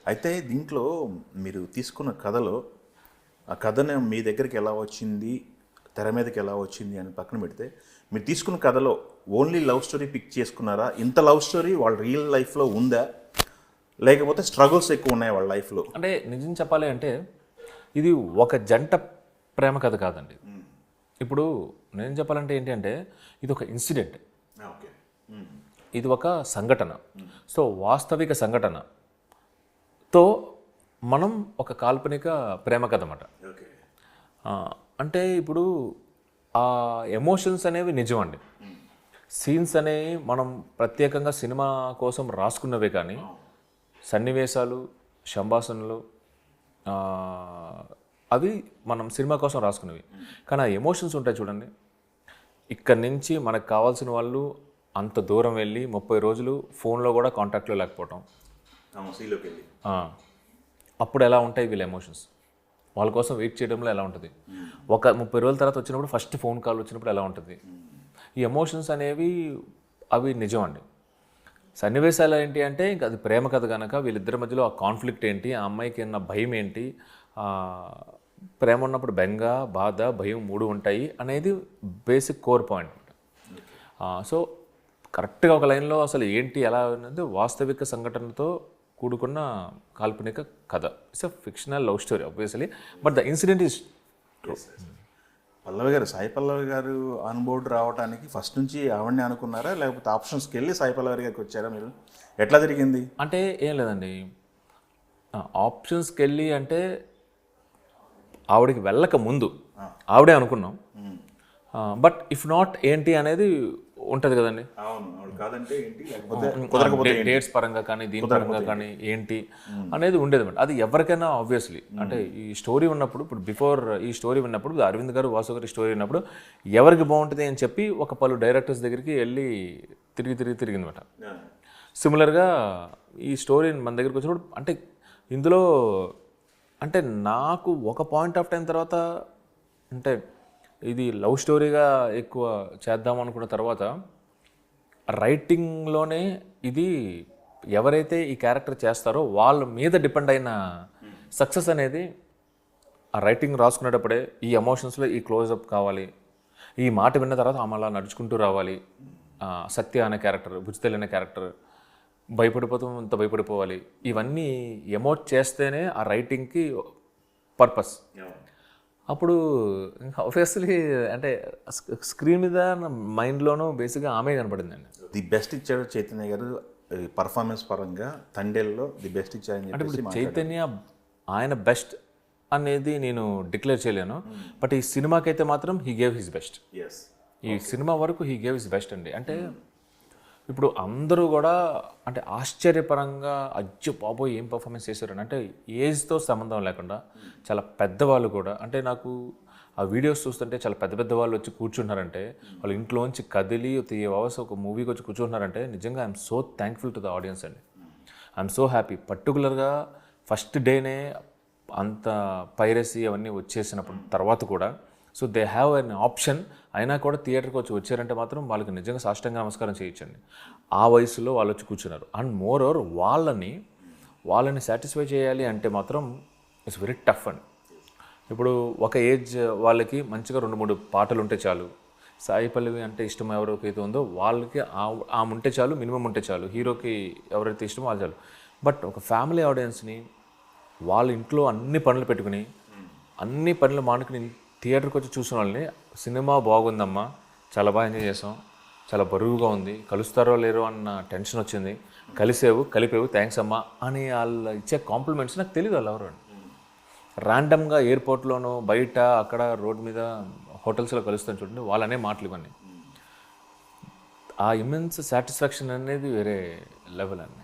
అయితే దీంట్లో మీరు తీసుకున్న కథలో ఆ కథను మీ దగ్గరికి ఎలా వచ్చింది, తెర మీదకి ఎలా వచ్చింది అని పక్కన పెడితే, మీరు తీసుకున్న కథలో ఓన్లీ లవ్ స్టోరీ పిక్ చేసుకున్నారా? ఇంత లవ్ స్టోరీ వాళ్ళ రియల్ లైఫ్లో ఉందా, లేకపోతే స్ట్రగుల్స్ ఎక్కువ ఉన్నాయి వాళ్ళ లైఫ్లో? అంటే నిజం చెప్పాలి అంటే ఇది ఒక జంట ప్రేమ కథ కాదండి. ఇప్పుడు నేను చెప్పాలంటే ఏంటి అంటే ఇది ఒక ఇన్సిడెంట్, ఓకే, ఇది ఒక సంఘటన. సో వాస్తవిక సంఘటనతో మనం ఒక కాల్పనిక ప్రేమ కథ అన్నమాట. ఓకే, అంటే ఇప్పుడు ఆ ఎమోషన్స్ అనేవి నిజం అండి. సీన్స్ అనేవి మనం ప్రత్యేకంగా సినిమా కోసం రాసుకున్నవే, కానీ సన్నివేశాలు, సంభాషణలు అవి మనం సినిమా కోసం రాసుకున్నవి. కానీ ఆ ఎమోషన్స్ ఉంటాయి చూడండి. ఇక్కడి నుంచి మనకు కావాల్సిన వాళ్ళు అంత దూరం వెళ్ళి 30 రోజులు ఫోన్లో కూడా కాంటాక్ట్లో లేకపోవటం, అప్పుడు ఎలా ఉంటాయి వీళ్ళ ఎమోషన్స్, వాళ్ళ కోసం వెయిట్ చేయడంలో ఎలా ఉంటుంది, ఒక 30 రోజుల తర్వాత వచ్చినప్పుడు ఫస్ట్ ఫోన్ కాల్ వచ్చినప్పుడు ఎలా ఉంటుంది, ఈ ఎమోషన్స్ అనేవి అవి నిజం అండి. సన్నివేశాలు ఏంటి అంటే ఇంకా అది ప్రేమ కథ కనుక వీళ్ళిద్దరి మధ్యలో ఆ కాన్ఫ్లిక్ట్ ఏంటి, ఆ అమ్మాయికి ఉన్న భయం ఏంటి, ప్రేమ ఉన్నప్పుడు బెంగ, బాధ, భయం 3 ఉంటాయి అనేది బేసిక్ కోర్ పాయింట్. సో కరెక్ట్గా ఒక లైన్లో అసలు ఏంటి ఎలా అనేది వాస్తవిక సంఘటనతో కూడుకున్న కాల్పనిక కథ. It's a fictional love story obviously, but the incident is true. Pallavi గారు, సాయి పల్లవి గారు ఆన్ బోర్డు రావడానికి ఫస్ట్ నుంచి ఆవిడని అనుకున్నారా, లేకపోతే ఆప్షన్స్కి వెళ్ళి సాయి పల్లవి గారికి వచ్చారా మీరు? ఎట్లా జరిగింది? అంటే ఏం లేదండి, ఆప్షన్స్కి వెళ్ళి అంటే ఆవిడకి వెళ్ళక ముందు ఆవిడే అనుకున్నాం. బట్ ఇఫ్ నాట్ ఏంటి అనేది ఉంటుంది కదండి, డేట్స్ పరంగా కానీ దీని పరంగా కానీ ఏంటి అనేది ఉండేది అనమాట. అది ఎవరికైనా ఆబ్వియస్లీ అంటే ఈ స్టోరీ ఉన్నప్పుడు, ఇప్పుడు బిఫోర్ ఈ స్టోరీ విన్నప్పుడు, అరవింద్ గారు, వాసు గారి స్టోరీ విన్నప్పుడు ఎవరికి బాగుంటుంది అని చెప్పి ఒక పలు డైరెక్టర్స్ దగ్గరికి వెళ్ళి తిరిగిందన్నమాట. సిమిలర్గా ఈ స్టోరీ మన దగ్గరికి వచ్చినప్పుడు అంటే ఇందులో అంటే నాకు ఒక పాయింట్ ఆఫ్ టైం తర్వాత అంటే ఇది లవ్ స్టోరీగా ఎక్కువ చేద్దాం అనుకున్న తర్వాత రైటింగ్లోనే ఇది ఎవరైతే ఈ క్యారెక్టర్ చేస్తారో వాళ్ళ మీద డిపెండ్ అయిన సక్సెస్ అనేది ఆ రైటింగ్ రాసుకునేటప్పుడే ఈ ఎమోషన్స్లో ఈ క్లోజప్ కావాలి, ఈ మాట విన్న తర్వాత ఆమె అలా నడుచుకుంటూ రావాలి, సత్య అనే క్యారెక్టర్, బుజ్జితల్లి అనే క్యారెక్టర్ భయపడిపోతూ భయపడిపోవాలి, ఇవన్నీ ఎమోట్ చేస్తేనే ఆ రైటింగ్కి పర్పస్. అప్పుడు ఆబ్వియస్లీ అంటే స్క్రీన్ మీద మైండ్లోనూ బేసిక్గా ఆమె కనపడిందండి. ది బెస్ట్ ఇచ్చాడు చైతన్య గారు పర్ఫార్మెన్స్ పరంగా, తండేల్లో ది బెస్ట్ ఇచ్చారని అంటే చెప్పి. ఇప్పుడు చైతన్య ఆయన బెస్ట్ అనేది నేను డిక్లేర్ చేయలేను, బట్ ఈ సినిమాకైతే మాత్రం హీ గేవ్ హిస్ బెస్ట్. ఈ సినిమా వరకు హీ గేవ్ హిస్ బెస్ట్ అండి. అంటే ఇప్పుడు అందరూ కూడా అంటే ఆశ్చర్యపరంగా అజ్జు బాబోయ్ ఏం పర్ఫార్మెన్స్ చేశారని, అంటే ఏజ్తో సంబంధం లేకుండా చాలా పెద్దవాళ్ళు కూడా, అంటే నాకు ఆ వీడియోస్ చూస్తుంటే చాలా పెద్ద వాళ్ళు వచ్చి కూర్చుంటున్నారంటే, వాళ్ళు ఇంట్లోంచి కదిలి 3 hours ఒక మూవీకి వచ్చి కూర్చుంటున్నారంటే నిజంగా I'm so thankful to the audience అండి. I'm so happy. పర్టికులర్గా ఫస్ట్ డేనే అంత పైరసీ అవన్నీ వచ్చేసినప్పుడు తర్వాత కూడా so they have an option అయినా కూడా థియేటర్కి వచ్చారంటే మాత్రం వాళ్ళకి నిజంగా సాష్టాంగ నమస్కారం చేయించండి. ఆ వయసులో వాళ్ళు వచ్చి కూర్చున్నారు. అండ్ మోర్ ఓవర్ వాళ్ళని సాటిస్ఫై చేయాలి అంటే మాత్రం ఇట్స్ వెరీ టఫ్ అండి. ఇప్పుడు ఒక ఏజ్ వాళ్ళకి మంచిగా 2-3 పాటలు ఉంటే చాలు. సాయి పల్లవి అంటే ఇష్టం ఎవరికైతే ఉందో వాళ్ళకి ఆమె ఉంటే చాలు, మినిమం ఉంటే చాలు. హీరోకి ఎవరైతే ఇష్టమో వాళ్ళు చాలు. బట్ ఒక ఫ్యామిలీ ఆడియన్స్ని వాళ్ళ ఇంట్లో అన్ని పనులు పెట్టుకుని అన్ని పనులు మానుకుని థియేటర్కి వచ్చి చూసిన వాళ్ళని సినిమా బాగుందమ్మా, చాలా బాగా ఎంజాయ్ చేసాం, చాలా బరువుగా ఉంది, కలుస్తారో లేరో అన్న టెన్షన్ వచ్చింది, కలిపేవు థ్యాంక్స్ అమ్మా అని వాళ్ళు ఇచ్చే కాంప్లిమెంట్స్ నాకు తెలియదు వాళ్ళు ఎవరు. ర్యాండమ్గా ఎయిర్పోర్ట్లోనూ బయట అక్కడ రోడ్ మీద హోటల్స్లో కలుస్తాను చూడండి, వాళ్ళనే మాటలు ఇవన్నీ. ఆ ఇమెన్స్ సాటిస్ఫాక్షన్ అనేది వేరే లెవెల్ అండి.